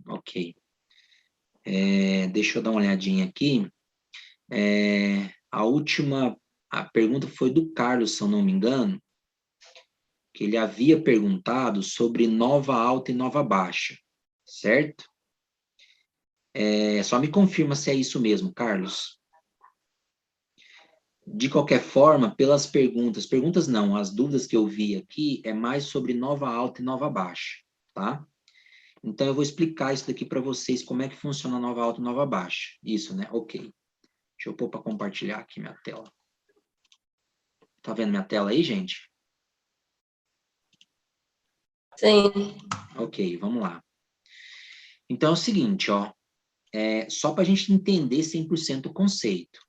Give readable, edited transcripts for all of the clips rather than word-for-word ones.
Ok. Deixa eu dar uma olhadinha aqui. A pergunta foi do Carlos, se eu não me engano, que ele havia perguntado sobre nova alta e nova baixa, certo? Só me confirma se é isso mesmo, Carlos. De qualquer forma, pelas perguntas não, as dúvidas que eu vi aqui é mais sobre nova alta e nova baixa, tá? Então, eu vou explicar isso daqui para vocês, como é que funciona nova alta e nova baixa. Isso, né? Ok. Deixa eu pôr para compartilhar aqui minha tela. Tá vendo minha tela aí, gente? Sim. Ok, vamos lá. Então, é o seguinte, ó. Só para a gente entender 100% o conceito.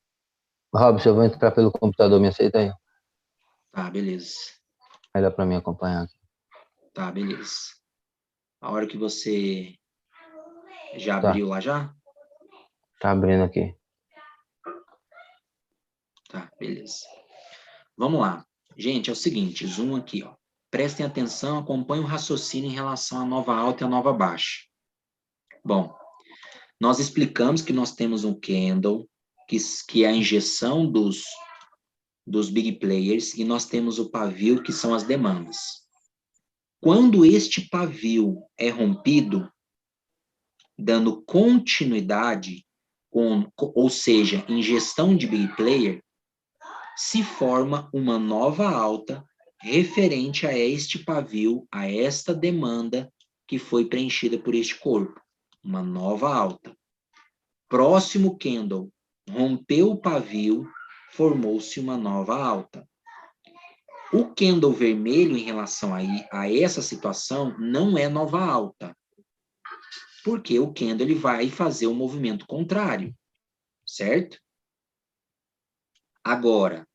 Robson, eu vou entrar pelo computador, me aceita aí? Tá, beleza. Aí dá para mim acompanhar aqui. Tá, beleza. A hora que você já Tá, abriu lá já? tá abrindo aqui. Tá, beleza. Vamos lá. Gente, é o seguinte, zoom aqui, ó. Prestem atenção, acompanhem o raciocínio em relação à nova alta e à nova baixa. Bom, nós explicamos que nós temos um candle, que é a injeção dos big players, e nós temos o pavio, que são as demandas. Quando este pavio é rompido, dando continuidade, ou seja, ingestão de big player, se forma uma nova alta referente a este pavio, a esta demanda que foi preenchida por este corpo. Uma nova alta. Próximo candle, rompeu o pavio, formou-se uma nova alta. O candle vermelho em relação a essa situação não é nova alta, porque o candle ele vai fazer o movimento contrário, certo? Agora,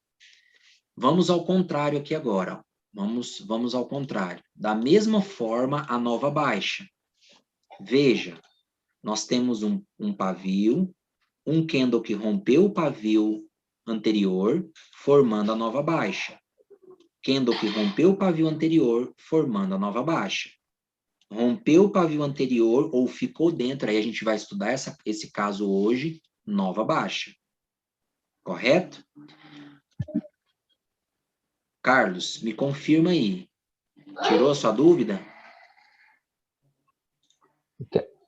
vamos ao contrário aqui agora. Vamos ao contrário. Da mesma forma, a nova baixa. Veja, nós temos um pavio, um candle que rompeu o pavio anterior, formando a nova baixa. Candle que rompeu o pavio anterior, formando a nova baixa. Rompeu o pavio anterior ou ficou dentro, aí a gente vai estudar esse caso hoje, nova baixa. Correto? Carlos, me confirma aí. Tirou a sua dúvida?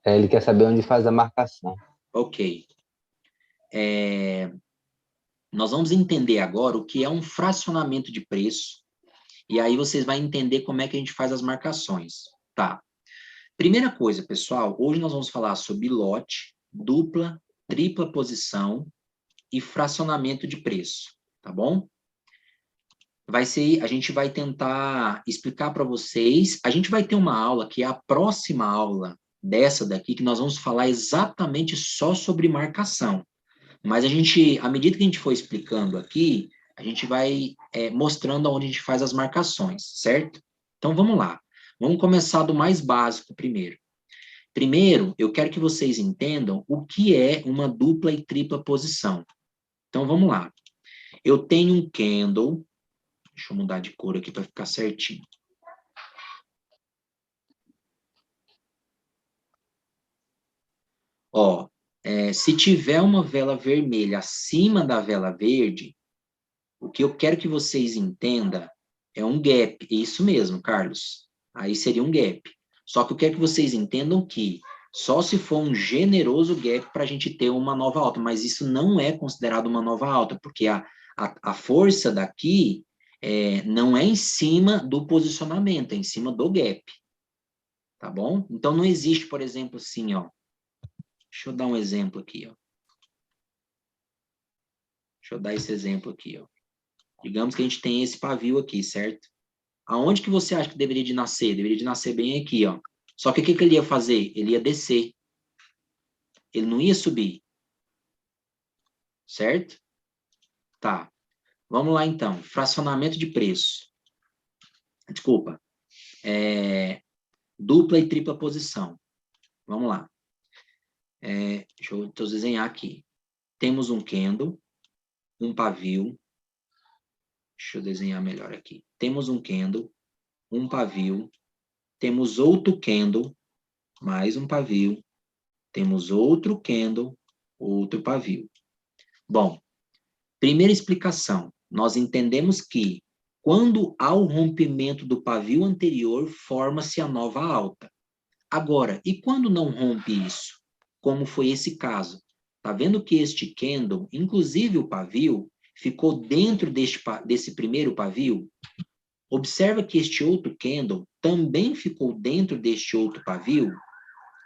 Ele quer saber onde faz a marcação. Ok. Nós vamos entender agora o que é um fracionamento de preço, e aí vocês vão entender como é que a gente faz as marcações. Tá. Primeira coisa, pessoal, hoje nós vamos falar sobre lote, dupla, tripla posição e fracionamento de preço, tá bom? A gente vai tentar explicar para vocês, a gente vai ter uma aula que é a próxima aula dessa daqui, que nós vamos falar exatamente só sobre marcação. Mas à medida que a gente for explicando aqui, a gente vai mostrando onde a gente faz as marcações, certo? Então, vamos lá. Vamos começar do mais básico primeiro. Primeiro, eu quero que vocês entendam o que é uma dupla e tripla posição. Então, vamos lá. Eu tenho um candle, deixa eu mudar de cor aqui para ficar certinho. Ó, se tiver uma vela vermelha acima da vela verde, o que eu quero que vocês entendam é um gap. Isso mesmo, Carlos. Aí seria um gap. Só que eu quero que vocês entendam que só se for um generoso gap para a gente ter uma nova alta, mas isso não é considerado uma nova alta, porque a força daqui não é em cima do posicionamento, é em cima do gap. Tá bom? Então não existe, por exemplo, assim, ó. Deixa eu dar um exemplo aqui, ó. Deixa eu dar esse exemplo aqui, ó. Digamos que a gente tem esse pavio aqui, certo? Aonde que você acha que deveria de nascer? Deveria de nascer bem aqui, ó. Só que o que ele ia fazer? Ele ia descer. Ele não ia subir. Certo? Tá. Vamos lá, então. Fracionamento de preço. Desculpa. Dupla e tripla posição. Vamos lá. Deixa eu desenhar aqui. Temos um candle, um pavio. Deixa eu desenhar melhor aqui. Temos um candle, um pavio. Temos outro candle, mais um pavio, temos outro candle, outro pavio. Bom, primeira explicação, nós entendemos que quando há o rompimento do pavio anterior, forma-se a nova alta. Agora, e quando não rompe isso? Como foi esse caso? Tá vendo que este candle, inclusive o pavio, ficou dentro desse primeiro pavio? Observa que este outro candle também ficou dentro deste outro pavio.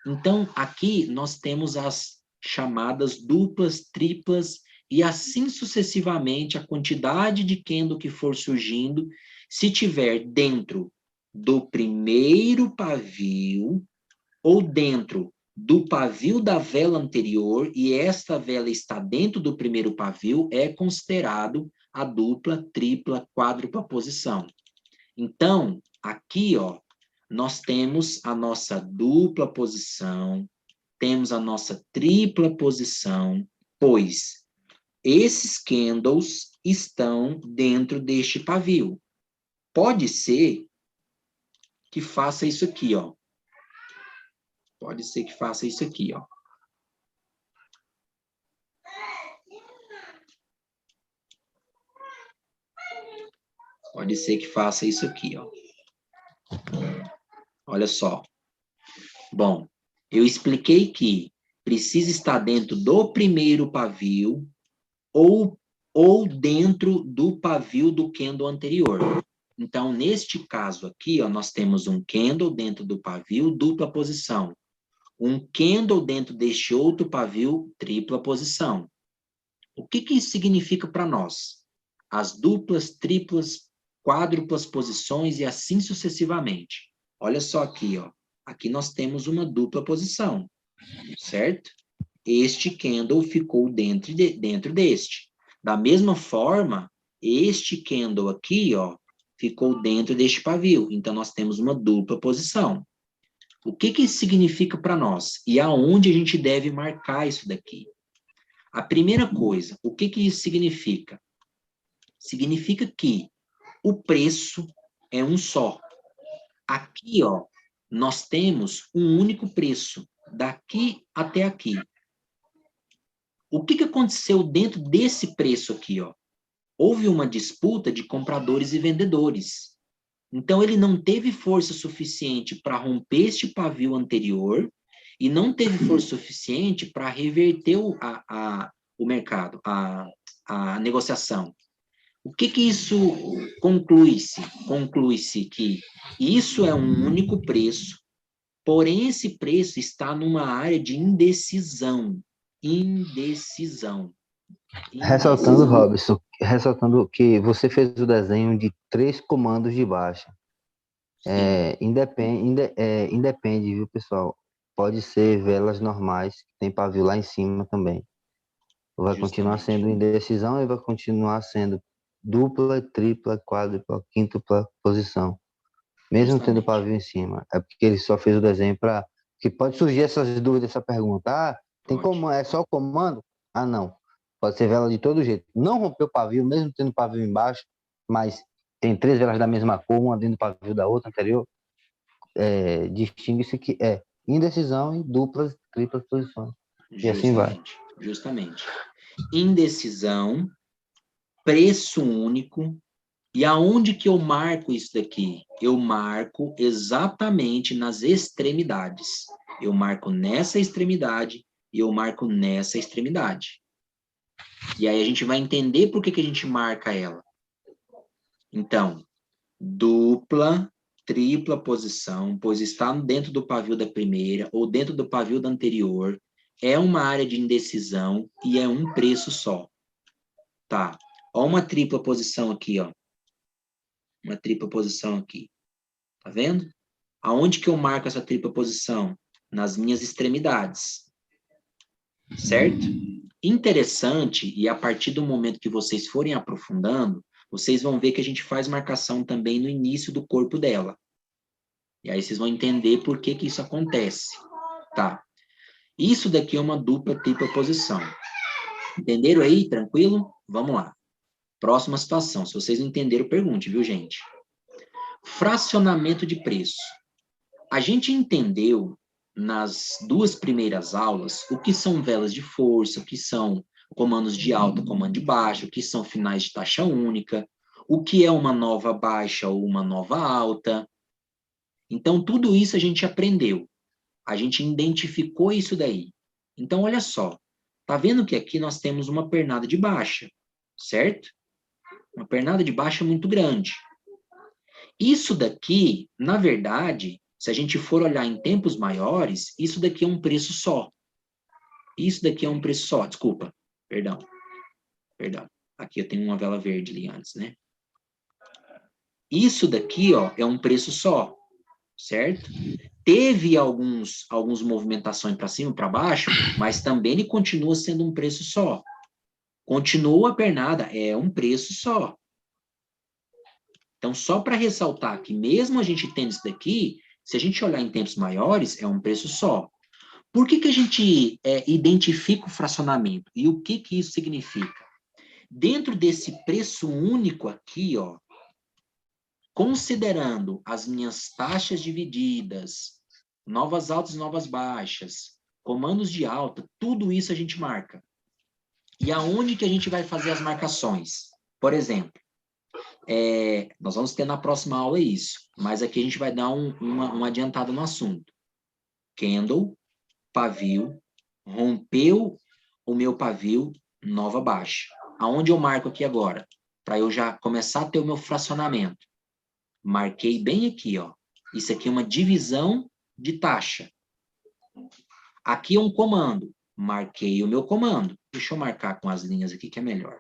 Então, aqui nós temos as chamadas duplas, triplas, e assim sucessivamente a quantidade de candle que for surgindo, se tiver dentro do primeiro pavio, ou dentro do pavio da vela anterior, e esta vela está dentro do primeiro pavio, é considerado a dupla, tripla, quádrupla posição. Então, aqui, ó, nós temos a nossa dupla posição, temos a nossa tripla posição, pois esses candles estão dentro deste pavio. Pode ser que faça isso aqui, ó. Pode ser que faça isso aqui, ó. Pode ser que faça isso aqui, ó. Olha só. Bom, eu expliquei que precisa estar dentro do primeiro pavio ou dentro do pavio do candle anterior. Então, neste caso aqui, ó, nós temos um candle dentro do pavio, dupla posição. Um candle dentro deste outro pavio, tripla posição. O que isso significa para nós? As duplas, triplas, quádruplas posições e assim sucessivamente. Olha só aqui, ó. Aqui nós temos uma dupla posição, certo? Este candle ficou dentro deste. Da mesma forma, este candle aqui, ó, ficou dentro deste pavio. Então, nós temos uma dupla posição. O que isso significa para nós? E aonde a gente deve marcar isso daqui? A primeira coisa, o que isso significa? Significa que o preço é um só. Aqui, ó, nós temos um único preço, daqui até aqui. O que aconteceu dentro desse preço aqui, ó? Houve uma disputa de compradores e vendedores. Então, ele não teve força suficiente para romper este pavio anterior e não teve força suficiente para reverter o mercado, a negociação. O que isso conclui-se? Conclui-se que isso é um único preço, porém esse preço está numa área de indecisão. Indecisão. Ressaltando, Robson, ressaltando que você fez o desenho de 3 comandos de baixa. Independe, viu, pessoal? Pode ser velas normais, que tem pavio lá em cima também. Vai continuar sendo indecisão e vai continuar sendo dupla, tripla, quádrupla, quíntupla posição. Mesmo tendo pavio em cima. É porque ele só fez o desenho para... que pode surgir essas dúvidas, essa pergunta. Ah, tem como, é só o comando? Ah, não. Pode ser vela de todo jeito. Não rompeu o pavio, mesmo tendo pavio embaixo, mas tem 3 velas da mesma cor, uma dentro do pavio da outra anterior. Distingue-se que é indecisão e duplas, triplas posições. E assim vai. Justamente. Indecisão, preço único. E aonde que eu marco isso daqui? Eu marco exatamente nas extremidades. Eu marco nessa extremidade e eu marco nessa extremidade. E aí a gente vai entender por que a gente marca ela. Então, dupla, tripla posição, pois está dentro do pavio da primeira ou dentro do pavio da anterior, é uma área de indecisão e é um preço só. Tá. Ó uma tripla posição aqui, ó. Uma tripla posição aqui. Tá vendo? Aonde que eu marco essa tripla posição? Nas minhas extremidades. Certo? Interessante, e a partir do momento que vocês forem aprofundando, vocês vão ver que a gente faz marcação também no início do corpo dela. E aí vocês vão entender por que isso acontece. Tá? Isso daqui é uma dupla, tripla posição. Entenderam aí? Tranquilo? Vamos lá. Próxima situação. Se vocês não entenderam, pergunte, viu, gente? Fracionamento de preço. A gente entendeu nas 2 primeiras aulas o que são velas de força, o que são comandos de alta, comando de baixa, o que são finais de taxa única, o que é uma nova baixa ou uma nova alta. Então, tudo isso a gente aprendeu. A gente identificou isso daí. Então, olha só. Tá vendo que aqui nós temos uma pernada de baixa, certo? Uma pernada de baixa muito grande. Isso daqui, na verdade, se a gente for olhar em tempos maiores, isso daqui é um preço só. Isso daqui é um preço só, desculpa. Perdão. Aqui eu tenho uma vela verde ali antes, né? Isso daqui, ó, é um preço só, certo? Teve alguns movimentações para cima e para baixo, mas também ele continua sendo um preço só. Continua a pernada, é um preço só. Então, só para ressaltar que mesmo a gente tendo isso daqui, se a gente olhar em tempos maiores, é um preço só. Por que a gente identifica o fracionamento? E o que isso significa? Dentro desse preço único aqui, ó, considerando as minhas taxas divididas, novas altas e novas baixas, comandos de alta, tudo isso a gente marca. E aonde que a gente vai fazer as marcações? Por exemplo, nós vamos ter na próxima aula isso, mas aqui a gente vai dar uma adiantada no assunto. Candle, pavio, rompeu o meu pavio, nova baixa. Aonde eu marco aqui agora? Para eu já começar a ter o meu fracionamento. Marquei bem aqui, ó. Isso aqui é uma divisão de taxa. Aqui é um comando. Marquei o meu comando. Deixa eu marcar com as linhas aqui que é melhor.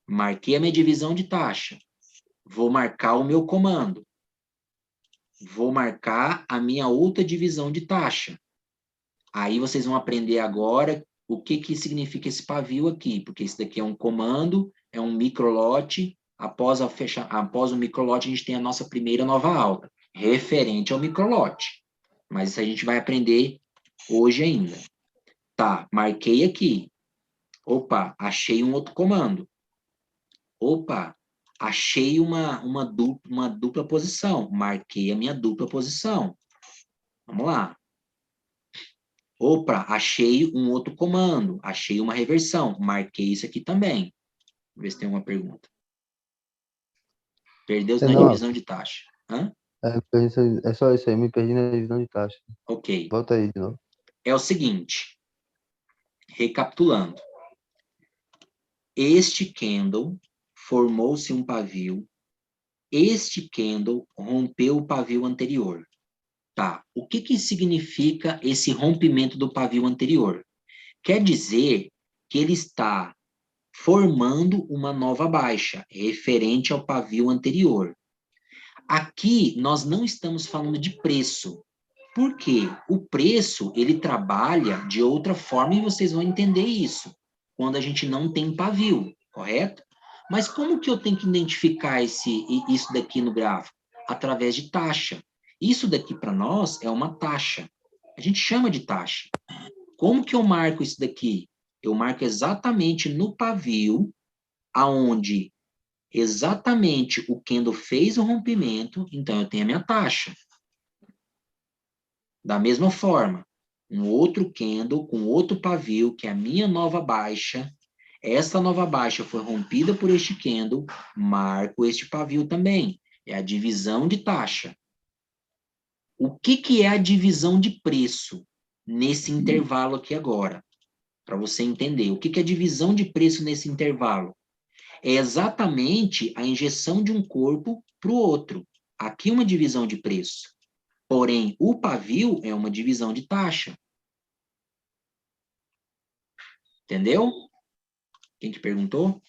Marquei a minha divisão de taxa. Vou marcar o meu comando. Vou marcar a minha outra divisão de taxa. Aí vocês vão aprender agora o que significa esse pavio aqui, porque isso daqui é um comando, é um microlote. Após o microlote, a gente tem a nossa primeira nova alta, referente ao microlote. Mas isso a gente vai aprender hoje ainda. Tá, marquei aqui. Opa, achei um outro comando. Opa, achei uma dupla posição. Marquei a minha dupla posição. Vamos lá. Opa, achei um outro comando. Achei uma reversão. Marquei isso aqui também. Vamos ver se tem alguma pergunta. Perdeu-se na divisão de taxa. Hã? É só isso aí, me perdi na divisão de taxa. Ok. Volta aí de novo. É o seguinte. Recapitulando. Este candle formou-se um pavio. Este candle rompeu o pavio anterior. Tá. O que significa esse rompimento do pavio anterior? Quer dizer que ele está formando uma nova baixa, referente ao pavio anterior. Aqui, nós não estamos falando de preço. Por quê? O preço, ele trabalha de outra forma e vocês vão entender isso, quando a gente não tem pavio, correto? Mas como que eu tenho que identificar isso daqui no gráfico? Através de taxa. Isso daqui, para nós, é uma taxa. A gente chama de taxa. Como que eu marco isso daqui? Eu marco exatamente no pavio, aonde exatamente o candle fez o rompimento, então eu tenho a minha taxa. Da mesma forma, um outro candle com outro pavio, que é a minha nova baixa, essa nova baixa foi rompida por este candle, marco este pavio também. É a divisão de taxa. O que é a divisão de preço nesse intervalo aqui agora? Para você entender. O que é a divisão de preço nesse intervalo? É exatamente a injeção de um corpo para o outro. Aqui uma divisão de preço. Porém, o pavio é uma divisão de taxa. Entendeu? Quem que perguntou?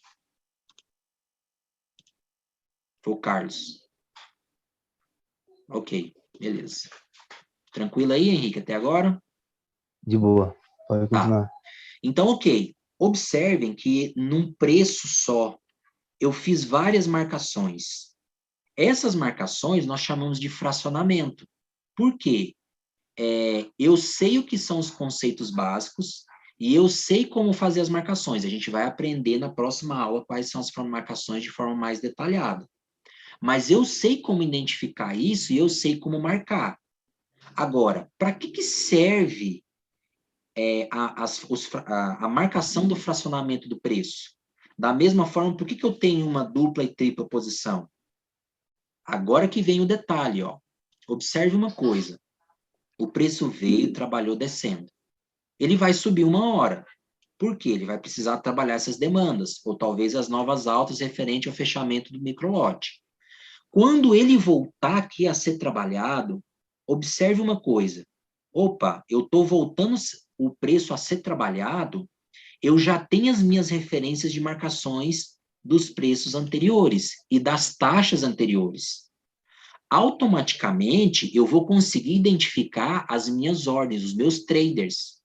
Foi o Carlos. Ok, beleza. Tranquilo aí, Henrique, até agora? De boa. Pode continuar. Tá. Então, ok. Observem que num preço só, eu fiz várias marcações. Essas marcações nós chamamos de fracionamento. Por quê? Eu sei o que são os conceitos básicos e eu sei como fazer as marcações. A gente vai aprender na próxima aula quais são as marcações de forma mais detalhada. Mas eu sei como identificar isso e eu sei como marcar. Agora, para que serve a marcação do fracionamento do preço? Da mesma forma, por que eu tenho uma dupla e tripla posição? Agora que vem o detalhe, ó. Observe uma coisa. O preço veio, trabalhou descendo. Ele vai subir uma hora. Por quê? Ele vai precisar trabalhar essas demandas, ou talvez as novas altas referente ao fechamento do microlote. Quando ele voltar aqui a ser trabalhado, observe uma coisa. Opa, eu estou voltando o preço a ser trabalhado, eu já tenho as minhas referências de marcações dos preços anteriores e das taxas anteriores. Automaticamente, eu vou conseguir identificar as minhas ordens, os meus traders.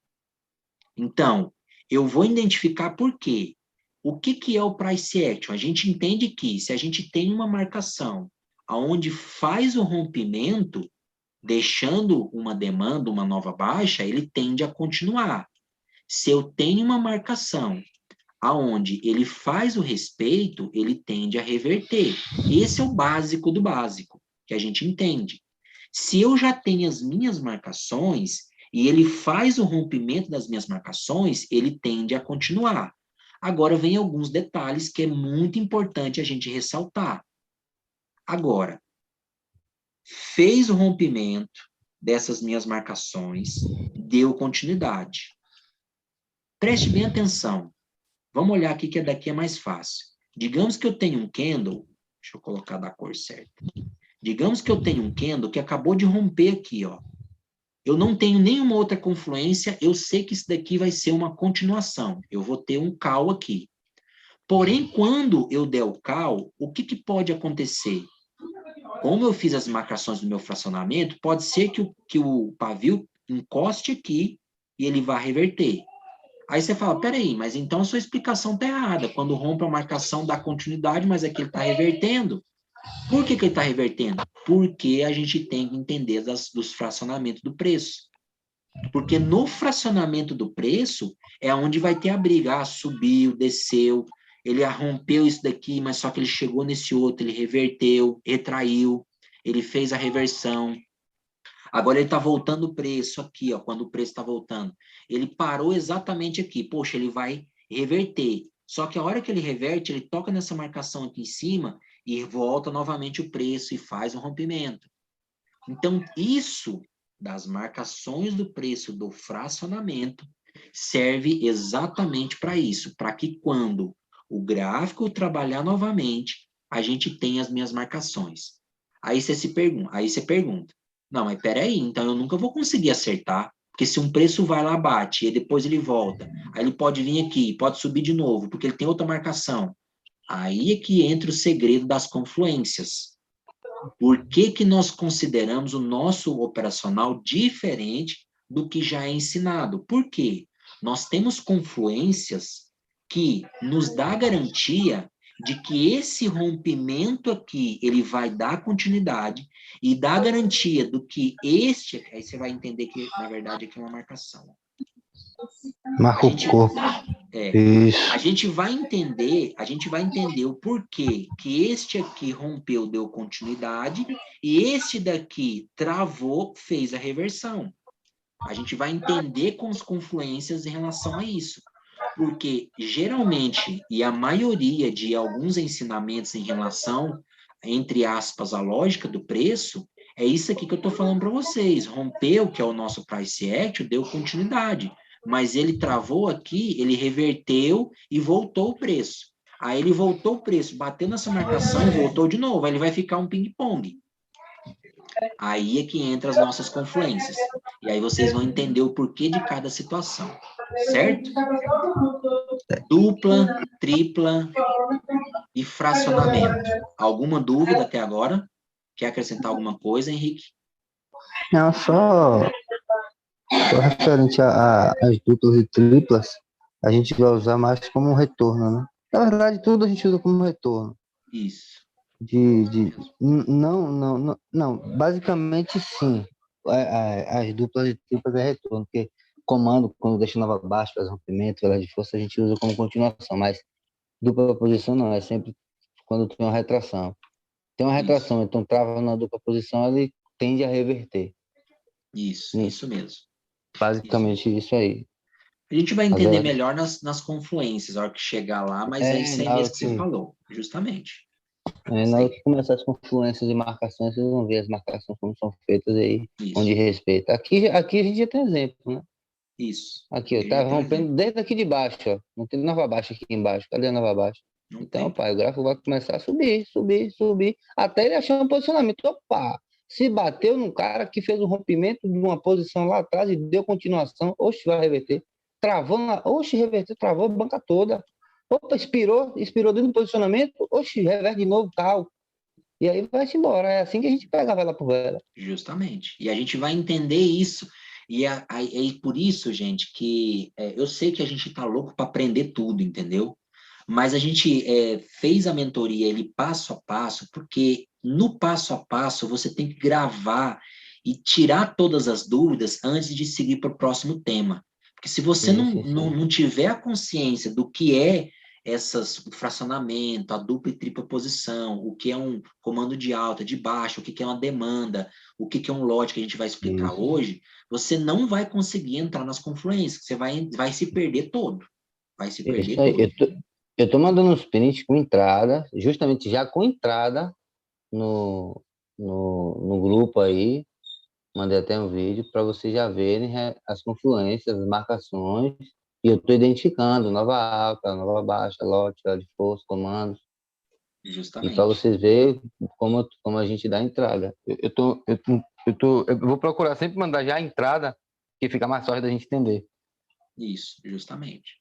Então, eu vou identificar por quê. O que é o price action? A gente entende que se a gente tem uma marcação aonde faz o rompimento, deixando uma demanda, uma nova baixa, ele tende a continuar. Se eu tenho uma marcação aonde ele faz o respeito, ele tende a reverter. Esse é o básico do básico, que a gente entende. Se eu já tenho as minhas marcações e ele faz o rompimento das minhas marcações, ele tende a continuar. Agora vem alguns detalhes que é muito importante a gente ressaltar. Agora, fez o rompimento dessas minhas marcações, deu continuidade. Preste bem atenção. Vamos olhar aqui que daqui é mais fácil. Digamos que eu tenho um candle, deixa eu colocar da cor certa. Digamos que eu tenho um candle que acabou de romper aqui, ó. Eu não tenho nenhuma outra confluência, eu sei que isso daqui vai ser uma continuação. Eu vou ter um call aqui. Porém, quando eu der o call, o que pode acontecer? Como eu fiz as marcações do meu fracionamento, pode ser que o pavio encoste aqui e ele vá reverter. Aí você fala, peraí, mas então a sua explicação está errada. Quando rompe a marcação dá continuidade, mas aqui ele está revertendo. Por que ele está revertendo? Porque a gente tem que entender dos fracionamentos do preço. Porque no fracionamento do preço é onde vai ter a briga. Ah, subiu, desceu, ele rompeu isso daqui, mas só que ele chegou nesse outro, ele reverteu, retraiu, ele fez a reversão. Agora ele está voltando o preço aqui, ó, quando o preço está voltando. Ele parou exatamente aqui. Poxa, ele vai reverter. Só que a hora que ele reverte, ele toca nessa marcação aqui em cima e volta novamente o preço e faz um rompimento. Então, isso das marcações do preço do fracionamento serve exatamente para isso, para que quando o gráfico trabalhar novamente, a gente tenha as minhas marcações. Aí você pergunta, não, mas peraí, então eu nunca vou conseguir acertar, porque se um preço vai lá, bate, e depois ele volta, aí ele pode vir aqui, pode subir de novo, porque ele tem outra marcação. Aí é que entra o segredo das confluências. Por que nós consideramos o nosso operacional diferente do que já é ensinado? Por quê? Nós temos confluências que nos dá garantia de que esse rompimento aqui, ele vai dar continuidade e dá garantia do que aí você vai entender que, na verdade, aqui é uma marcação. Marca o corpo. Isso. A gente vai entender o porquê que este aqui rompeu, deu continuidade, e este daqui travou, fez a reversão. A gente vai entender com as confluências em relação a isso. Porque, geralmente, e a maioria de alguns ensinamentos em relação, entre aspas, à lógica do preço, é isso aqui que eu estou falando para vocês. Rompeu, que é o nosso price action, deu continuidade. Mas ele travou aqui, ele reverteu e voltou o preço. Aí ele voltou o preço, bateu nessa marcação, voltou de novo. Aí ele vai ficar um ping-pong. Aí é que entra as nossas confluências. E aí vocês vão entender o porquê de cada situação. Certo? Dupla, tripla e fracionamento. Alguma dúvida até agora? Quer acrescentar alguma coisa, Henrique? Não, só referente às duplas e triplas, a gente vai usar mais como um retorno, né? Na verdade, tudo a gente usa como retorno. Isso. Não, basicamente sim. As duplas e triplas é retorno, porque comando, quando deixa nova baixa, faz rompimento, vela de força, a gente usa como continuação, mas dupla posição não, é sempre quando tem uma retração. Tem uma retração, então trava na dupla posição, ele tende a reverter. Isso mesmo. Basicamente isso aí. A gente vai entender melhor nas confluências, a hora que chegar lá, mas é isso aí mesmo que você falou, justamente. Na hora que começar as confluências e marcações, vocês vão ver as marcações como são feitas aí, onde respeita. Aqui a gente já tem exemplo, né? Isso. Aqui, ó, tá rompendo desde aqui de baixo, ó. Não tem nova baixa aqui embaixo. Cadê a nova baixa? Então, pai, o gráfico vai começar a subir, até ele achar um posicionamento. Opa! Se bateu num cara que fez um rompimento de uma posição lá atrás e deu continuação, oxe, vai reverter. Travou, oxe, reverteu, travou a banca toda. Opa, expirou dentro do posicionamento, oxe, reverte de novo, tal. E aí vai-se embora. É assim que a gente pega a vela por vela. Justamente. E a gente vai entender isso. E é por isso, gente, que eu sei que a gente tá louco para aprender tudo, entendeu? Mas a gente fez a mentoria ele passo a passo, porque no passo a passo você tem que gravar e tirar todas as dúvidas antes de seguir para o próximo tema. Porque se você não tiver a consciência do que é o fracionamento, a dupla e tripla posição, o que é um comando de alta, de baixa, o que é uma demanda, o que é um lote que a gente vai explicar hoje, você não vai conseguir entrar nas confluências, você vai se perder todo. Vai se perder todo. Eu tô mandando uns prints com entrada, justamente já com entrada no grupo aí. Mandei até um vídeo para vocês já verem as confluências, as marcações. E eu estou identificando nova alta, nova baixa, lote, hora de força, comandos. Justamente. E para vocês verem como a gente dá a entrada. Eu vou procurar sempre mandar já a entrada, que fica mais fácil da gente entender. Isso, justamente.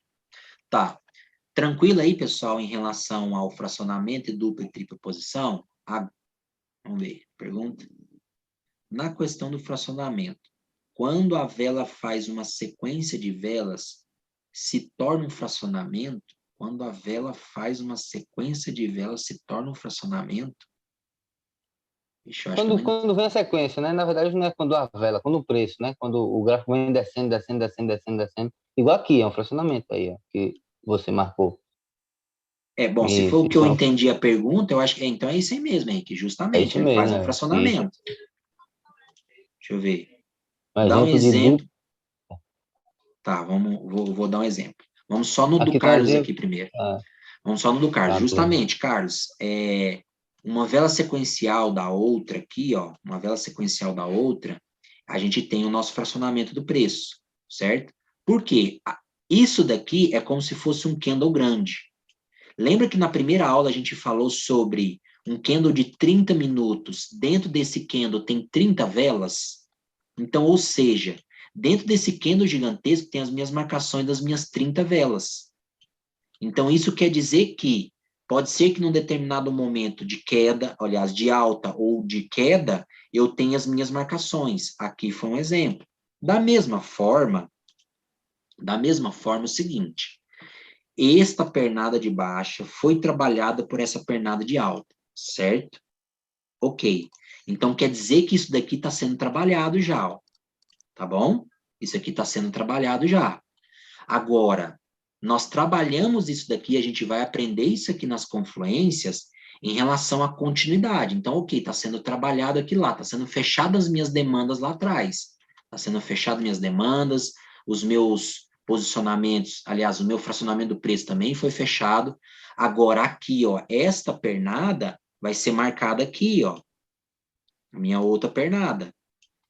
Tá. Tranquilo aí, pessoal, em relação ao fracionamento e dupla e tripla posição? Vamos ver, pergunta. Na questão do fracionamento, quando a vela faz uma sequência de velas, se torna um fracionamento? Quando a vela faz uma sequência de velas, se torna um fracionamento? Ixi, Quando vem a sequência, né? Na verdade, não é quando a vela, quando o preço, né? Quando o gráfico vem descendo. Igual aqui, é um fracionamento aí, ó, que você marcou. Bom, se for o que eu entendi a pergunta, eu acho que então é isso aí mesmo, Henrique, justamente, ele faz um fracionamento. Deixa eu ver. Dá um exemplo. Tá, vou dar um exemplo. Vamos só no do Carlos aqui primeiro. Vamos só no do Carlos. Justamente, Carlos, uma vela sequencial da outra aqui, ó, uma vela sequencial da outra, a gente tem o nosso fracionamento do preço, certo? Por quê? Isso daqui é como se fosse um candle grande. Lembra que na primeira aula a gente falou sobre um candle de 30 minutos? Dentro desse candle tem 30 velas? Então, ou seja, dentro desse candle gigantesco tem as minhas marcações das minhas 30 velas. Então, isso quer dizer que pode ser que num determinado momento de queda, aliás, de alta ou de queda, eu tenha as minhas marcações. Aqui foi um exemplo. Da mesma forma, o seguinte, esta pernada de baixa foi trabalhada por essa pernada de alta, certo? Ok. Então, quer dizer que isso daqui está sendo trabalhado já, ó. Tá bom? Isso aqui está sendo trabalhado já. Agora, nós trabalhamos isso daqui, a gente vai aprender isso aqui nas confluências em relação à continuidade. Então, ok, está sendo trabalhado aqui lá, está sendo fechadas as minhas demandas lá atrás. Está sendo fechado minhas demandas, os meus posicionamentos, aliás, o meu fracionamento do preço também foi fechado. Agora, aqui, ó, esta pernada vai ser marcada aqui, ó, a minha outra pernada.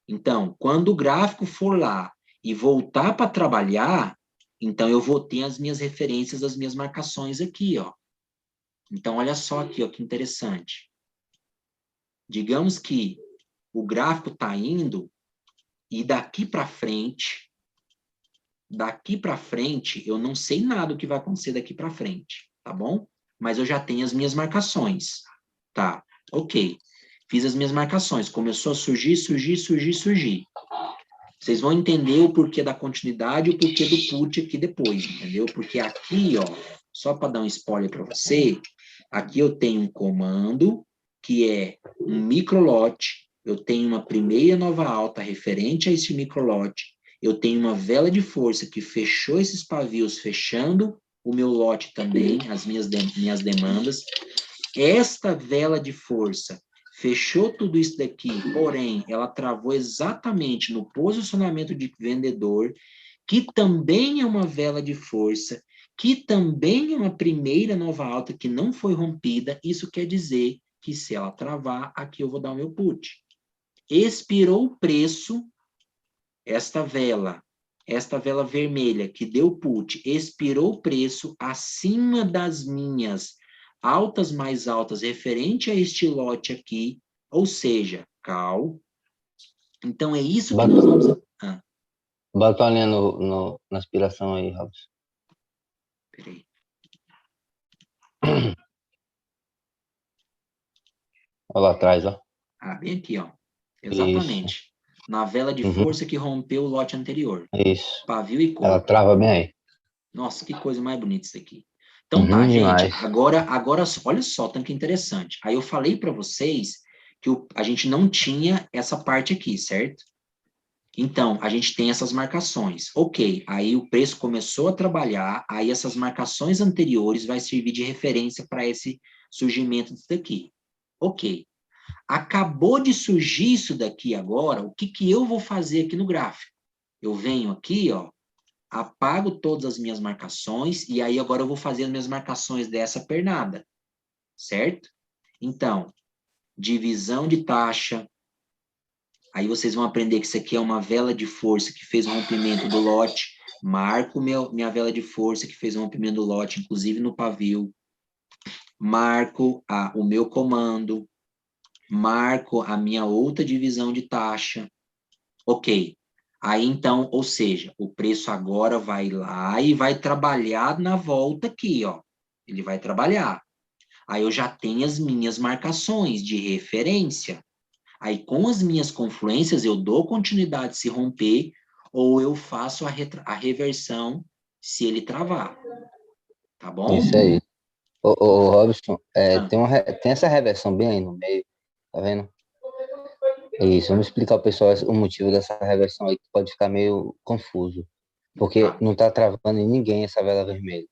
Então, quando o gráfico for lá e voltar para trabalhar, então eu vou ter as minhas referências, as minhas marcações aqui, ó. Então, olha só aqui, ó, que interessante. Digamos que o gráfico está indo e daqui para frente, eu não sei nada o que vai acontecer daqui para frente, tá bom? Mas eu já tenho as minhas marcações, tá? Ok. Fiz as minhas marcações, começou a surgir. Vocês vão entender o porquê da continuidade e o porquê do put aqui depois, entendeu? Porque aqui, ó, só para dar um spoiler para você, aqui eu tenho um comando que é um microlote, eu tenho uma primeira nova alta referente a esse microlote, eu tenho uma vela de força que fechou esses pavios, fechando o meu lote também, as minhas demandas. Esta vela de força fechou tudo isso daqui, porém, ela travou exatamente no posicionamento de vendedor, que também é uma vela de força, que também é uma primeira nova alta que não foi rompida, isso quer dizer que se ela travar, aqui eu vou dar o meu put. Expirou o preço, esta vela vermelha que deu put, expirou o preço acima das minhas altas mais altas referente a este lote aqui, ou seja, call. Então, é isso que nós vamos... Bota a linha na aspiração aí, Robson. Peraí. Olha lá atrás, ó. Bem aqui, ó. Isso. Exatamente. Na vela de Uhum. força que rompeu o lote anterior. Isso. Pavio e Ela corpo. trava bem aí. Nossa, que coisa mais bonita isso aqui. Então tá, gente, demais. agora, olha só, tanto que interessante. Aí eu falei para vocês que a gente não tinha essa parte aqui, certo? Então, a gente tem essas marcações. Ok, aí o preço começou a trabalhar, aí essas marcações anteriores vai servir de referência para esse surgimento disso daqui. Ok. Acabou de surgir isso daqui agora, o que que eu vou fazer aqui no gráfico? Eu venho aqui, ó, apago todas as minhas marcações, e aí agora eu vou fazer as minhas marcações dessa pernada, certo? Então, divisão de taxa, aí vocês vão aprender que isso aqui é uma vela de força que fez o rompimento do lote, marco minha vela de força que fez o rompimento do lote, inclusive no pavio, marco o meu comando, marco a minha outra divisão de taxa, ok. Aí, então, ou seja, o preço agora vai lá e vai trabalhar na volta aqui, ó. Ele vai trabalhar. Aí eu já tenho as minhas marcações de referência. Aí, com as minhas confluências, eu dou continuidade se romper ou eu faço a reversão se ele travar. Tá bom? Isso aí. Ô, Robson, Ah, tem essa reversão bem aí no meio, tá vendo? Isso, vamos explicar ao pessoal o motivo dessa reversão aí, que pode ficar meio confuso. Porque tá. não tá travando em ninguém essa vela vermelha.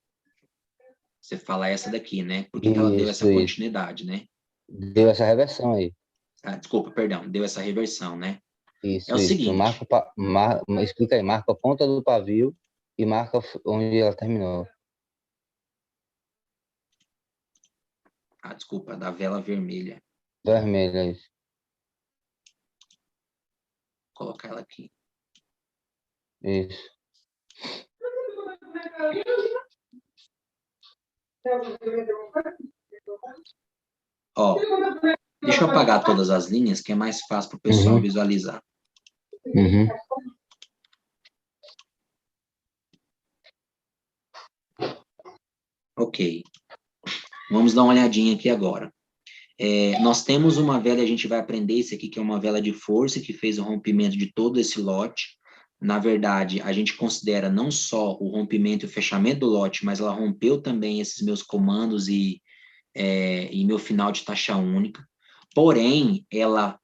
Você fala essa daqui, né? Por que que ela deu essa Isso. continuidade, né? Deu essa reversão aí. Desculpa, perdão, deu essa reversão, né? É o Isso. Tu seguinte, explica aí, marca a ponta do pavio e marca onde ela terminou. desculpa, da vela vermelha. Vermelha, isso. Vou colocar ela aqui. Isso. Ó, deixa eu apagar todas as linhas, que é mais fácil para o pessoal Uhum. visualizar. Uhum. Ok. Vamos dar uma olhadinha aqui agora. Nós temos uma vela, a gente vai aprender isso aqui, que é uma vela de força, que fez o rompimento de todo esse lote. Na verdade, a gente considera não só o rompimento e o fechamento do lote, mas ela rompeu também esses meus comandos e meu final de taxa única. Porém, ela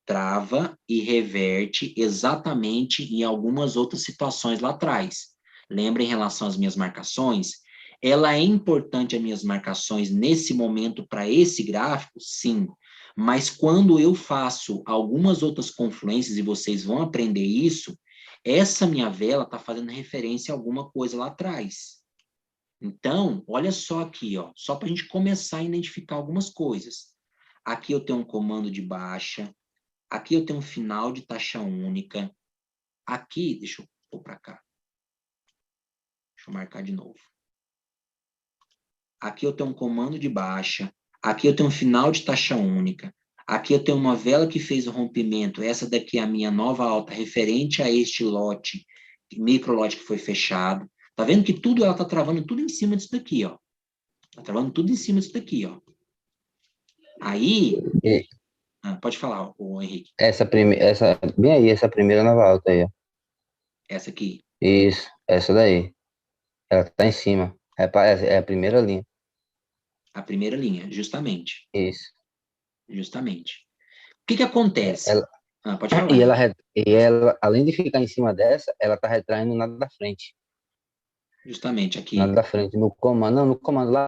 trava e reverte exatamente em algumas outras situações lá atrás. Lembra em relação às minhas marcações? Ela é importante as minhas marcações nesse momento para esse gráfico? Sim. Mas quando eu faço algumas outras confluências, e vocês vão aprender isso, essa minha vela está fazendo referência a alguma coisa lá atrás. Então, olha só aqui, ó, só para a gente começar a identificar algumas coisas. Aqui eu tenho um comando de baixa, aqui eu tenho um final de taxa única, aqui, deixa eu pôr para cá, deixa eu marcar de novo. Aqui eu tenho um comando de baixa, aqui eu tenho um final de taxa única, aqui eu tenho uma vela que fez o rompimento, essa daqui é a minha nova alta referente a este lote, micro lote que foi fechado. Tá vendo que tudo ela tá travando tudo em cima disso daqui, ó. Tá travando tudo em cima disso daqui, ó. Aí, E pode falar, o Henrique, bem aí, essa primeira nova alta aí, ó. essa aqui, Isso, essa daí. Ela tá em cima. É a primeira linha. a primeira linha, justamente, Isso. justamente. O que que acontece? Ela, Pode falar, Henrique. e ela, além de ficar em cima dessa, ela tá retraindo nada da frente. Justamente aqui. Nada da frente. No comando, não, no comando lá